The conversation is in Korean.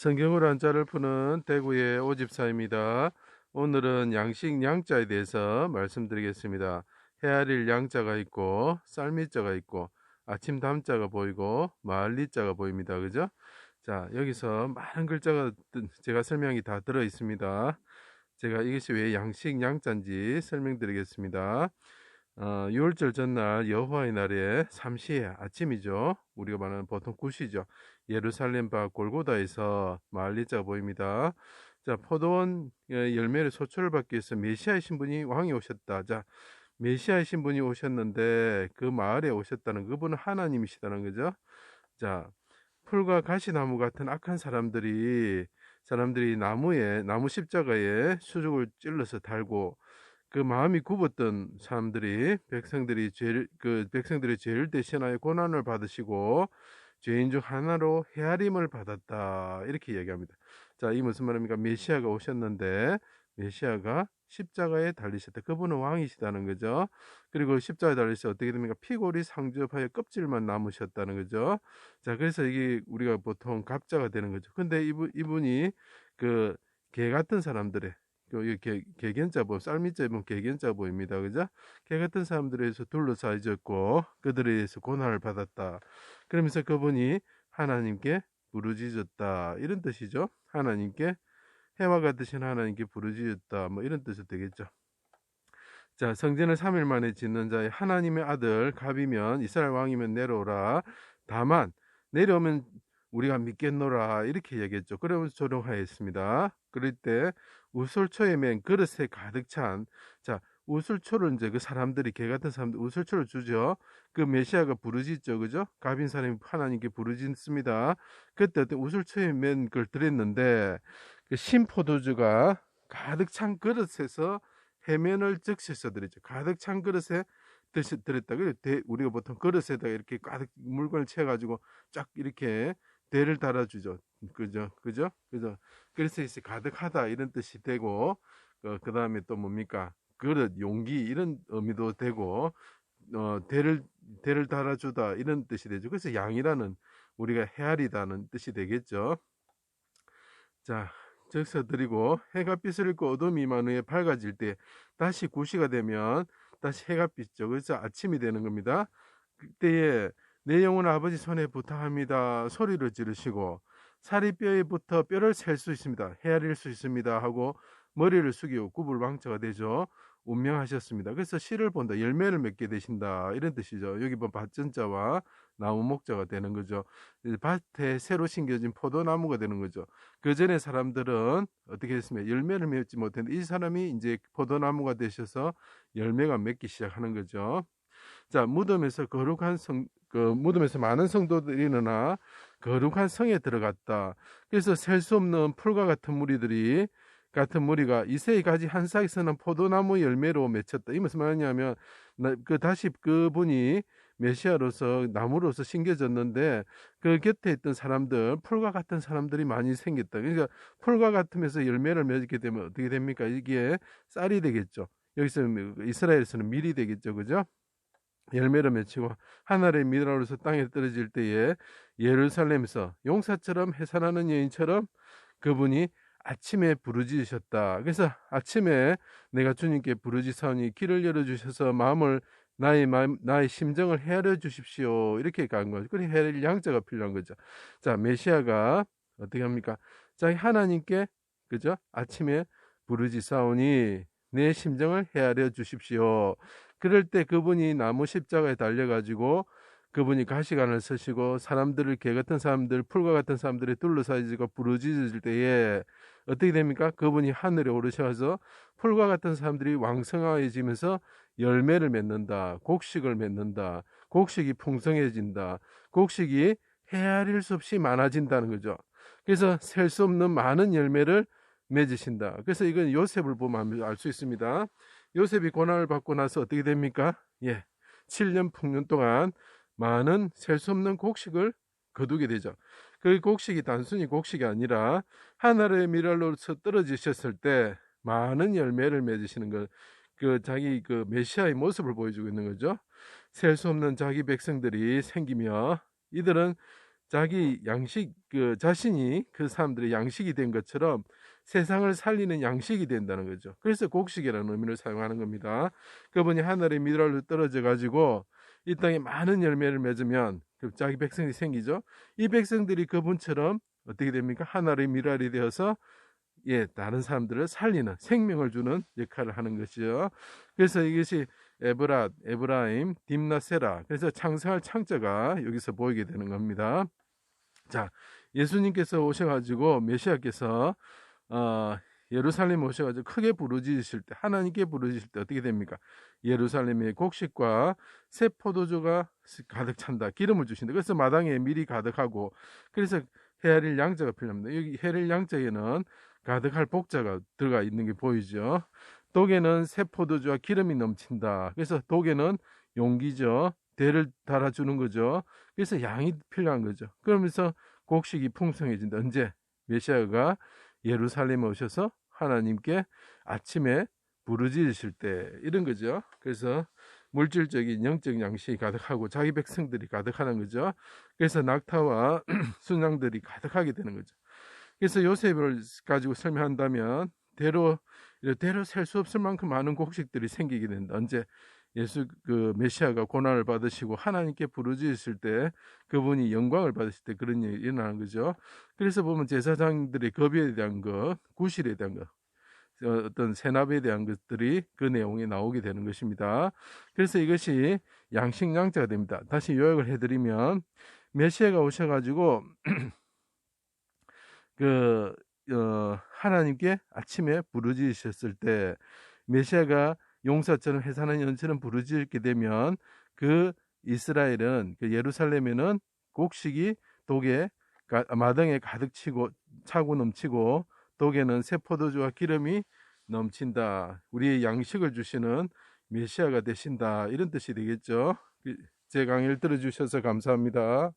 성경으로 한자를 푸는 대구의 오집사입니다. 오늘은 양식 양자에 대해서 말씀드리겠습니다. 헤아릴 양자가 있고 쌀미자가 있고 아침 담자가 보이고 마을리자가 보입니다. 그죠? 자, 여기서 많은 글자가 제가 설명이 다 들어 있습니다. 제가 이것이 왜 양식 양자인지 설명드리겠습니다. 6월절 전날 여호와의 날에 삼시에 아침이죠. 우리가 말하는 보통 구시죠. 예루살렘 밖 골고다에서 마을리자가 보입니다. 자, 포도원 열매를 소출을 받기 위해서 메시아의 신분이 왕이 오셨다. 자, 메시아의 신분이 오셨는데 그 마을에 오셨다는 그분은 하나님이시다는 거죠. 자, 풀과 가시나무 같은 악한 사람들이 나무 십자가에 수족을 찔러서 달고 그 마음이 굽었던 사람들이 백성들의 죄를 대신하여 고난을 받으시고 죄인 중 하나로 헤아림을 받았다. 이렇게 얘기합니다. 자, 이 무슨 말입니까? 메시아가 오셨는데 메시아가 십자가에 달리셨다. 그분은 왕이시다는 거죠. 그리고 십자가에 달리셔 어떻게 됩니까? 피골이 상접하여 껍질만 남으셨다는 거죠. 자, 그래서 이게 우리가 보통 갑자가 되는 거죠. 근데 이분이 그 개 같은 사람들의 개견자 쌀미자 보면 개견자 보입니다. 그죠? 개 같은 사람들에서 둘러싸여졌고 그들에 의해서 고난을 받았다. 그러면서 그분이 하나님께 부르짖었다. 이런 뜻이죠. 하나님께 해와 같으신 하나님께 부르짖었다. 뭐 이런 뜻이 되겠죠. 자, 성전을 3일 만에 짓는 자의 하나님의 아들 갑이면 이스라엘 왕이면 내려오라. 다만 내려오면 우리가 믿겠노라 이렇게 얘기했죠. 그러면서 조롱하였습니다. 그럴 때 우슬초에 맨 그릇에 가득 찬, 자, 우슬초를 이제 그 사람들이 개 같은 사람들 우슬초를 주죠. 그 메시아가 부르짖죠, 그죠? 갑인 사람이 하나님께 부르짖습니다. 그때 어떤 우슬초에 맨 걸 드렸는데 그 신포도주가 가득 찬 그릇에서 해면을 적셔서 드리죠. 가득 찬 그릇에 드렸다. 우리가 보통 그릇에다가 이렇게 가득 물건을 채워가지고 쫙 이렇게 대를 달아주죠. 그죠? 그래서 이제 가득하다 이런 뜻이 되고, 그 다음에 또 뭡니까? 그릇, 용기 이런 의미도 되고, 대를 달아주다 이런 뜻이 되죠. 그래서 양이라는 우리가 헤아리다는 뜻이 되겠죠. 자, 적서 드리고 해가 빛을 잃고 어둠이 임한 후에 밝아질 때 다시 구시가 되면 다시 해가 빛죠. 그래서 아침이 되는 겁니다. 그때에 내 영혼 아버지 손에 부탁합니다. 소리를 지르시고 살이 뼈에 붙어 뼈를 셀 수 있습니다. 헤아릴 수 있습니다. 하고 머리를 숙이고 굽을 왕자가 되죠. 운명하셨습니다. 그래서 씨를 본다. 열매를 맺게 되신다. 이런 뜻이죠. 여기 보면 밭전자와 나무 목자가 되는 거죠. 밭에 새로 심겨진 포도나무가 되는 거죠. 그 전에 사람들은 어떻게 했습니까? 열매를 맺지 못했는데 이 사람이 이제 포도나무가 되셔서 열매가 맺기 시작하는 거죠. 자, 무덤에서 많은 성도들이 일어나 거룩한 성에 들어갔다. 그래서 셀 수 없는 풀과 같은 무리가 이새의 가지 한 싹에서는 포도나무 열매로 맺혔다. 이 무슨 말이냐면 다시 그분이 메시아로서 나무로서 심겨졌는데 그 곁에 있던 사람들 풀과 같은 사람들이 많이 생겼다. 그러니까 풀과 같으면서 열매를 맺게 되면 어떻게 됩니까? 이게 쌀이 되겠죠. 여기서 이스라엘에서는 밀이 되겠죠. 그죠? 열매를 맺히고 하늘의 미랄로서 땅에 떨어질 때에 예루살렘에서 용사처럼 해산하는 여인처럼 그분이 아침에 부르짖으셨다. 그래서 아침에 내가 주님께 부르짖사오니 길을 열어주셔서 나의 심정을 헤아려 주십시오. 이렇게 간 거죠. 그래 헤아릴 양자가 필요한 거죠. 자, 메시아가 어떻게 합니까? 자, 하나님께 그죠? 아침에 부르짖사오니 내 심정을 헤아려 주십시오. 그럴 때 그분이 나무 십자가에 달려가지고 그분이 가시관을 쓰시고 개 같은 사람들, 풀과 같은 사람들이 둘러싸이고 부르짖을 때에 어떻게 됩니까? 그분이 하늘에 오르셔서 풀과 같은 사람들이 왕성해지면서 열매를 맺는다. 곡식을 맺는다. 곡식이 풍성해진다. 곡식이 헤아릴 수 없이 많아진다는 거죠. 그래서 셀 수 없는 많은 열매를 맺으신다. 그래서 이건 요셉을 보면 알 수 있습니다. 요셉이 고난을 받고 나서 어떻게 됩니까? 7년 풍년 동안 많은 셀 수 없는 곡식을 거두게 되죠. 그 곡식이 단순히 곡식이 아니라 하늘의 미랄로서 떨어지셨을 때 많은 열매를 맺으시는 것, 자기 메시아의 모습을 보여주고 있는 거죠. 셀 수 없는 자기 백성들이 생기며 이들은 자기 양식 자신이 그 사람들의 양식이 된 것처럼 세상을 살리는 양식이 된다는 거죠. 그래서 곡식이라는 의미를 사용하는 겁니다. 그분이 하늘의 미랄로 떨어져 가지고 이 땅에 많은 열매를 맺으면 자기 백성이 생기죠. 이 백성들이 그분처럼 어떻게 됩니까? 하늘의 미랄이 되어서 다른 사람들을 살리는 생명을 주는 역할을 하는 것이죠. 그래서 이것이 에브라임, 딥나세라. 그래서 창성할 창자가 여기서 보이게 되는 겁니다. 자, 예수님께서 오셔가지고 메시아께서 예루살렘 오셔가지고 크게 부르짖으실 때, 하나님께 부르짖을 때 어떻게 됩니까? 예루살렘의 곡식과 새 포도주가 가득 찬다. 기름을 주신다. 그래서 마당에 밀이 가득하고, 그래서 헤아릴 양자가 필요합니다. 여기 헤아릴 양자에는 가득할 복자가 들어가 있는 게 보이죠. 독에는 새 포도주와 기름이 넘친다. 그래서 독에는 용기죠. 대를 달아주는 거죠. 그래서 양이 필요한 거죠. 그러면서 곡식이 풍성해진다. 언제? 메시아가 예루살렘에 오셔서 하나님께 아침에 부르짖으실 때 이런 거죠. 그래서 물질적인 영적 양식이 가득하고 자기 백성들이 가득하는 거죠. 그래서 낙타와 순양들이 가득하게 되는 거죠. 그래서 요셉을 가지고 설명한다면 대로 셀 수 없을 만큼 많은 곡식들이 생기게 된다. 언제? 예수 메시아가 고난을 받으시고 하나님께 부르짖으실 때 그분이 영광을 받으실 때 그런 일이 일어나는 거죠. 그래서 보면 제사장들의 겁에 대한 것, 구실에 대한 것, 어떤 세납에 대한 것들이 그 내용에 나오게 되는 것입니다. 그래서 이것이 양식양자가 됩니다. 다시 요약을 해드리면 메시아가 오셔가지고 하나님께 아침에 부르짖으셨을 때 메시아가 용사처럼 해산한 연처럼 부르짖게 되면 그 이스라엘은 그 예루살렘에는 곡식이 독에 마당에 가득 차고 넘치고 독에는 새 포도주와 기름이 넘친다. 우리의 양식을 주시는 메시아가 되신다. 이런 뜻이 되겠죠. 제 강의를 들어주셔서 감사합니다.